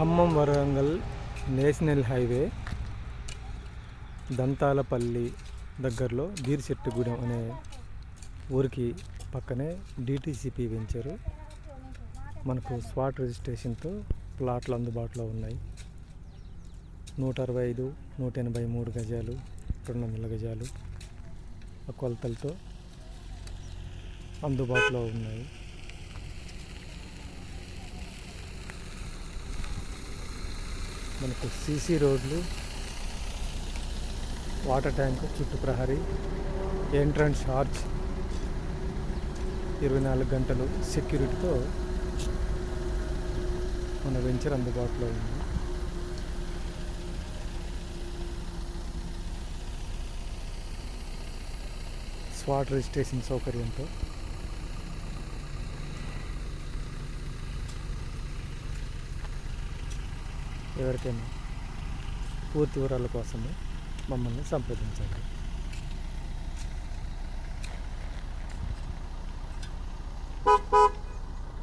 Khammam Warangal national highway Dantalapalli దగ్గరలో గీర్చెట్టుగూడెం అనే ఊరికి పక్కనే డిటిసిపి వెంచరు. మనకు స్పాట్ రిజిస్ట్రేషన్తో ప్లాట్లు అందుబాటులో ఉన్నాయి. 165, 183 గజాలు, 200 గజాలు కొలతలతో అందుబాటులో ఉన్నాయి. మనకు సీసీ రోడ్లు, వాటర్ ట్యాంకు, చుట్టు ప్రహరీ, ఎంట్రన్స్ ఆర్చ్, 24 గంటలు సెక్యూరిటీతో మన వెంచర్ అందుబాటులో ఉంది. స్పాట్ రిజిస్ట్రేషన్ సౌకర్యంతో ఎవరికైనా పూర్తి వివరాల కోసమే మమ్మల్ని సంప్రదించండి.